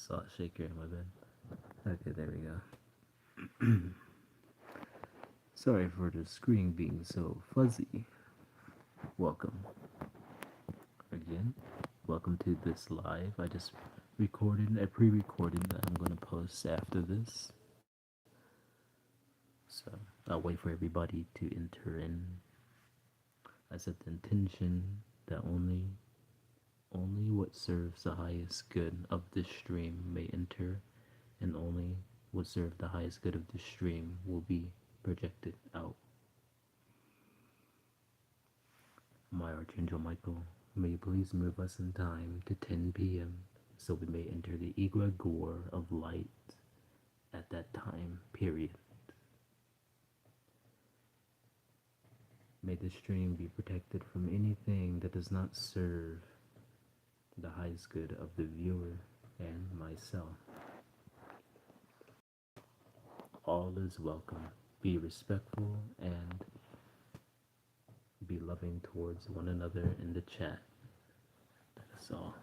Salt shaker in my bed. Okay, there we go. Sorry for the screen being so fuzzy. Welcome again. Welcome to this live. I just recorded a pre-recording that I'm gonna post after this. So I'll wait for everybody to enter in. I set the intention that only what serves the highest good of this stream may enter, and only what serves the highest good of this stream will be projected out. My Archangel Michael, may you please move us in time to 10 p.m. so we may enter the egregore of light at that time period. May the stream be protected from anything that does not serve the highest good of the viewer and myself. All is welcome. Be respectful and be loving towards one another in the chat. That is all.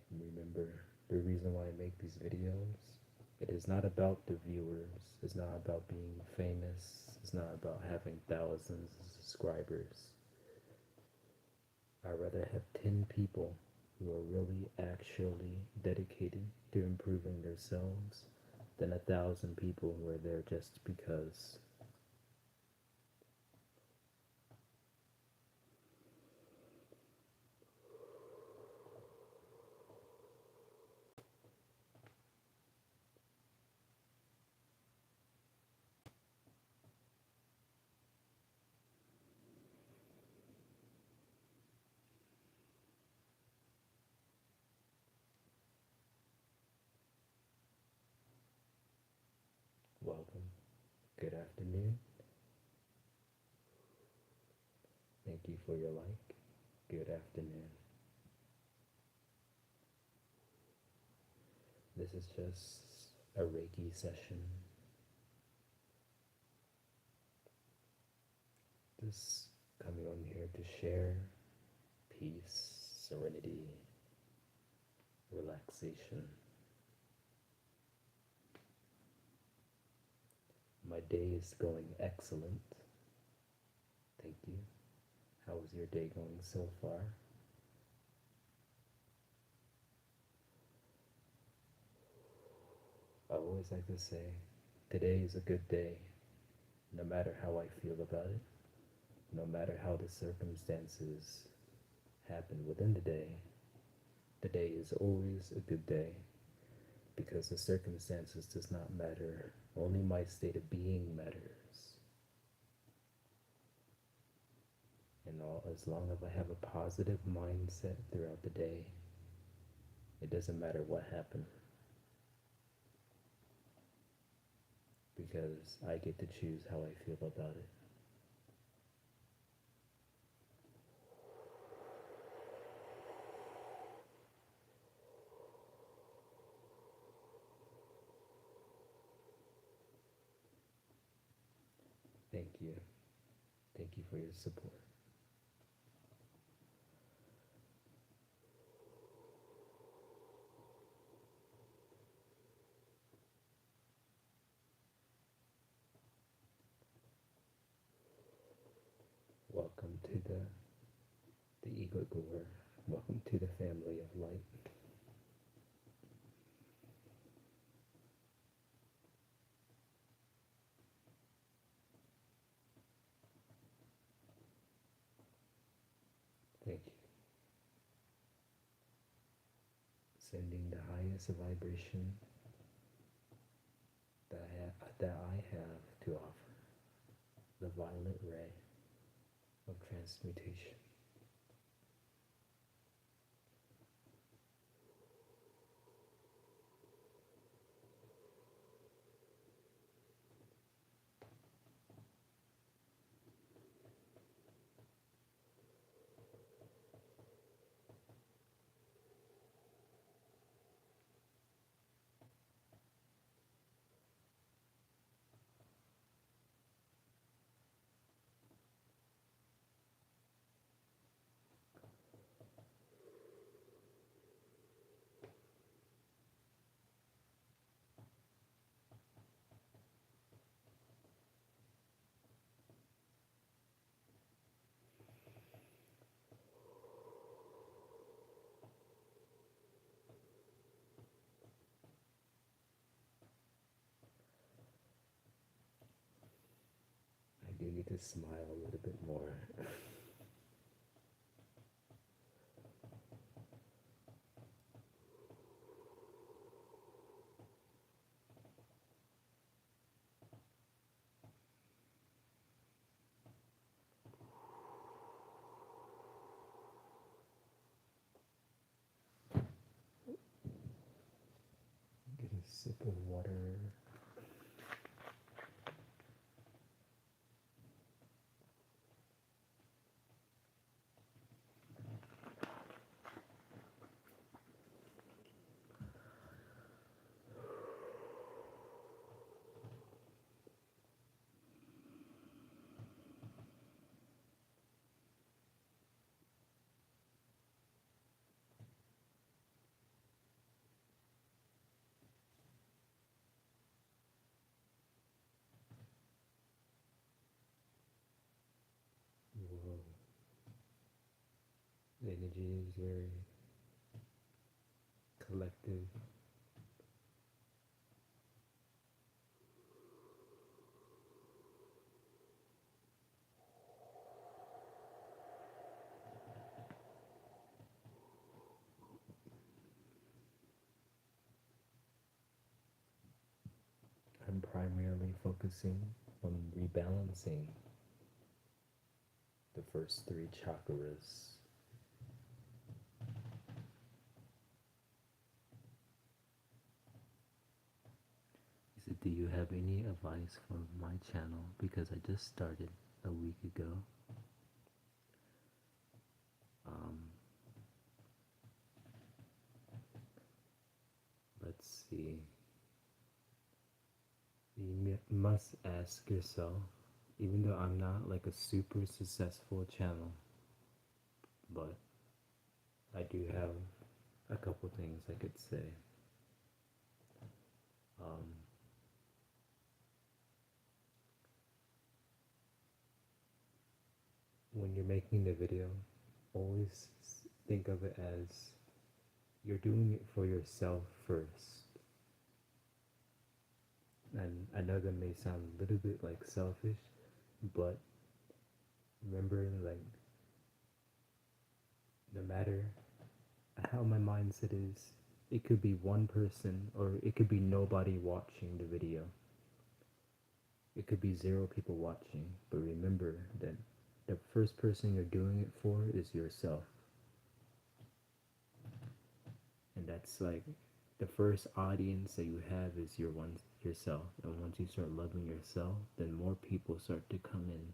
And remember, the reason why I make these videos, it is not about the viewers, it's not about being famous, it's not about having thousands of subscribers. I'd rather have 10 people who are really actually dedicated to improving themselves than 1,000 people who are there just because. Welcome. Good afternoon. Thank you for your like. Good afternoon. This is just a Reiki session. Just coming on here to share peace, serenity, relaxation. My day is going excellent. Thank you. How is your day going so far? I always like to say, today is a good day, no matter how I feel about it, no matter how the circumstances happen within the day is always a good day, because the circumstances does not matter, only my state of being matters. And as long as I have a positive mindset throughout the day, it doesn't matter what happened, because I get to choose how I feel about it. Thank you. Thank you for your support. Welcome to the egregore. Welcome to the family of light. Thank you. Sending the highest vibration that I have to offer. The violet ray. transmutation. I do need to smile a little bit more. Get a sip of water. Whoa. The energy is very collective. I'm primarily focusing on rebalancing the first three chakras. He said, do you have any advice for my channel? Because I just started a week ago. Um, let's see. You must ask yourself, even though I'm not like a super successful channel, but I do have a couple things I could say. Um, when you're making the video, always think of it as you're doing it for yourself first. And I know that may sound a little bit like selfish, but remember, like, no matter how my mindset is, it could be one person or it could be nobody watching the video. It could be 0 people watching, but remember that the first person you're doing it for is yourself. And that's like the first audience that you have is yourself. And once you start loving yourself, then more people start to come in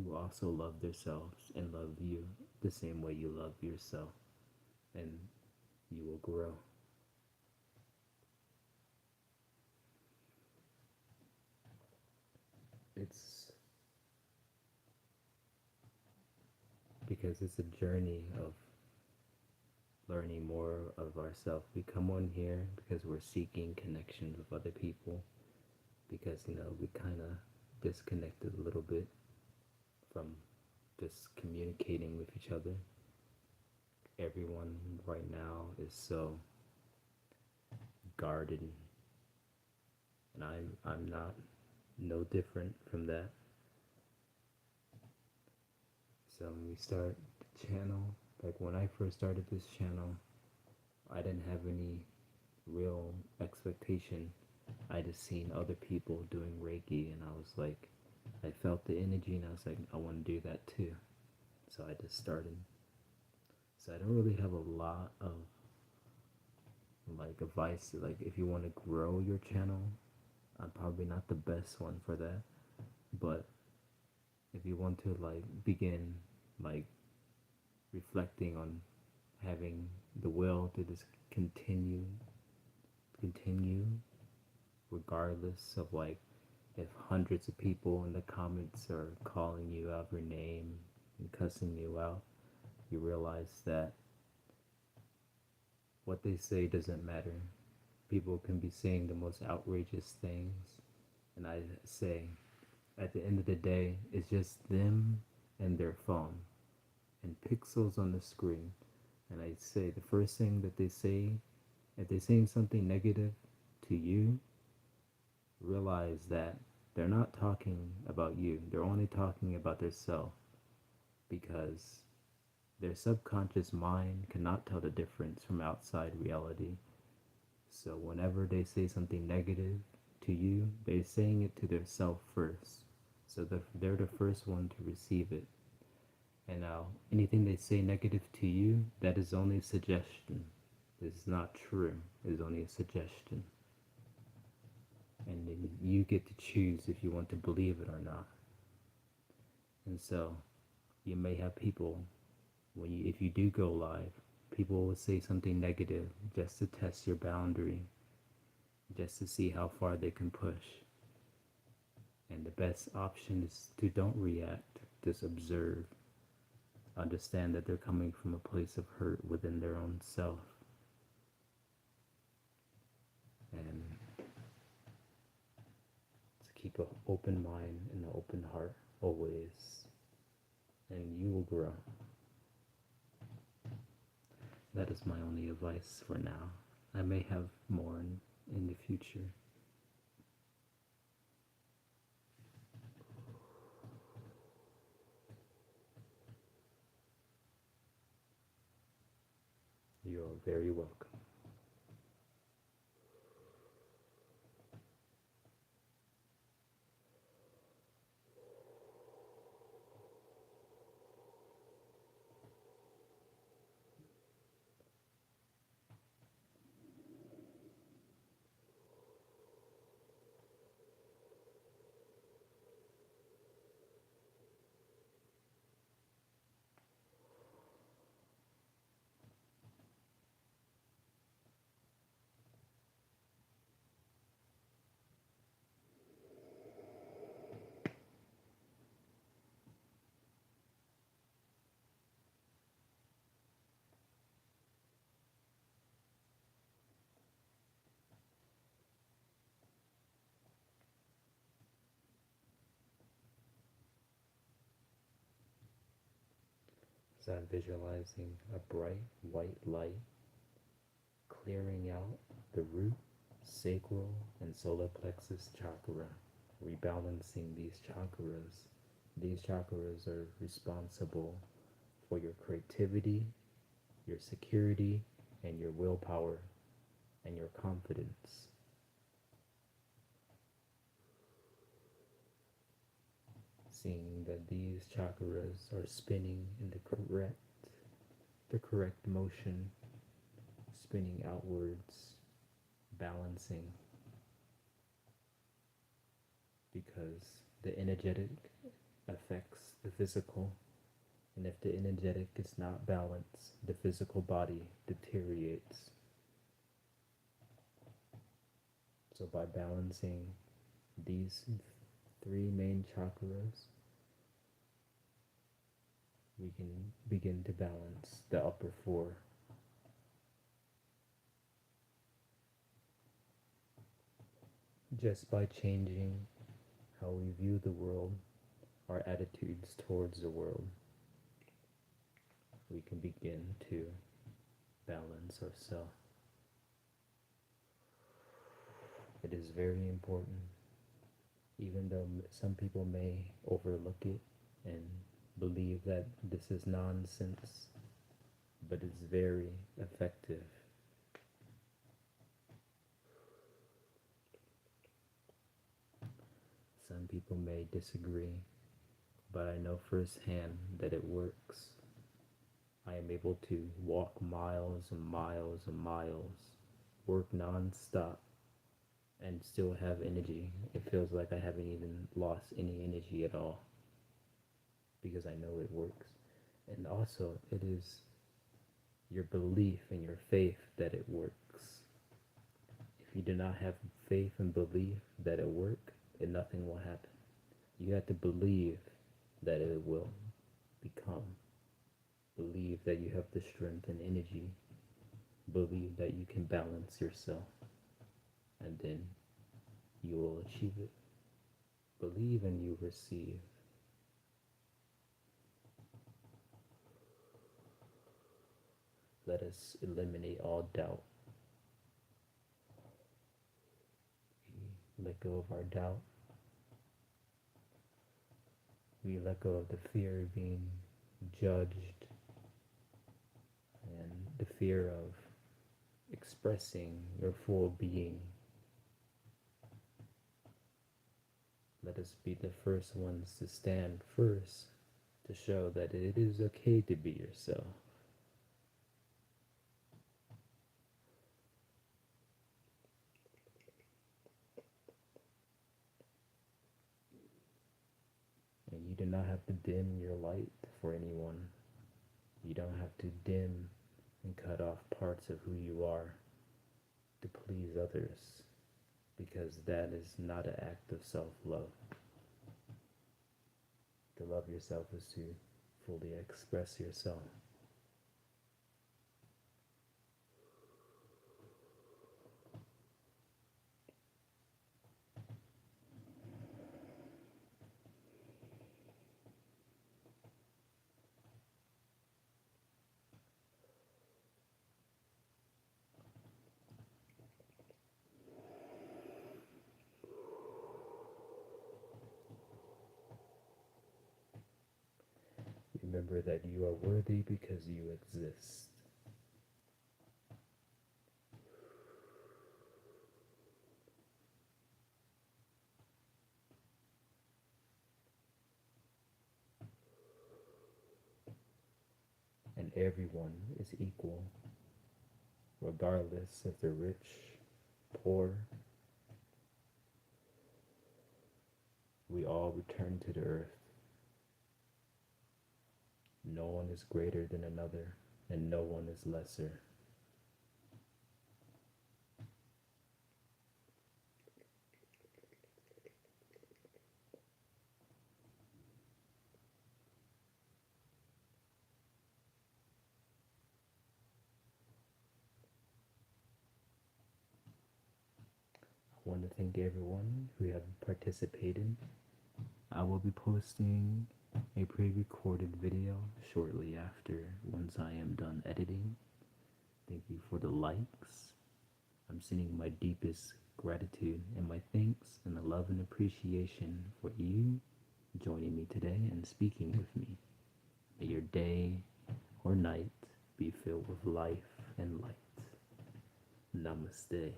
who also love themselves and love you the same way you love yourself. And you will grow. It's because it's a journey of learning more of ourselves. We come on here because we're seeking connections with other people, because we kind of disconnected a little bit from just communicating with each other. Everyone right now is so guarded, and I'm not no different from that. So when we start the channel, like when I first started this channel, I didn't have any real expectation. I just seen other people doing Reiki, and I was like, I felt the energy, and I was like, I want to do that too. So I just started. So I don't really have a lot of like advice. Like if you want to grow your channel, I'm probably not the best one for that. But if you want to like begin like reflecting on having the will to just continue regardless of like if hundreds of people in the comments are calling you out your name and cussing you out, you realize that what they say doesn't matter. People can be saying the most outrageous things, and I say, at the end of the day, it's just them and their phone and pixels on the screen. And I say the first thing that they say, if they're saying something negative to you, realize that they're not talking about you. They're only talking about themselves because their subconscious mind cannot tell the difference from outside reality. So whenever they say something negative to you, they're saying it to their self first. So they're the first one to receive it. And now, anything they say negative to you, that is only a suggestion. It's not true. It's only a suggestion. And then you get to choose if you want to believe it or not. And so, you may have people, if you do go live, people will say something negative just to test your boundary, just to see how far they can push. And the best option is to don't react, just observe. Understand that they're coming from a place of hurt within their own self. And to keep an open mind and an open heart always, and you will grow. That is my only advice for now. I may have more in the future. You are very welcome. So I'm visualizing a bright white light clearing out the root, sacral, and solar plexus chakra, rebalancing these chakras. These chakras are responsible for your creativity, your security, and your willpower, and your confidence. Seeing that these chakras are spinning in the correct motion, spinning outwards, balancing, because the energetic affects the physical, and if the energetic is not balanced, the physical body deteriorates. So by balancing these three main chakras, we can begin to balance the upper four. Just by changing how we view the world, our attitudes towards the world, we can begin to balance ourselves. It is very important, even though some people may overlook it and believe that this is nonsense, but it's very effective. Some people may disagree, but I know firsthand that it works. I am able to walk miles and miles and miles, work non-stop, and still have energy. It feels like I haven't even lost any energy at all because I know it works. And also, it is your belief and your faith that it works. If you do not have faith and belief that it work, then nothing will happen. You have to believe that it will become. Believe that you have the strength and energy. Believe that you can balance yourself. And then you will achieve it. Believe and you receive. Let us eliminate all doubt. We let go of our doubt. We let go of the fear of being judged and the fear of expressing your full being. Let us be the first ones to stand first to show that it is okay to be yourself. And you do not have to dim your light for anyone. You don't have to dim and cut off parts of who you are to please others, because that is not an act of self-love. To love yourself is to fully express yourself. Remember that you are worthy because you exist. And everyone is equal, regardless if they're rich, poor. We all return to the earth. No one is greater than another, and no one is lesser. I want to thank everyone who have participated. I will be posting a pre-recorded video shortly after, once I am done editing. Thank you for the likes. I'm sending my deepest gratitude and my thanks and the love and appreciation for you joining me today and speaking with me. May your day or night be filled with life and light. Namaste.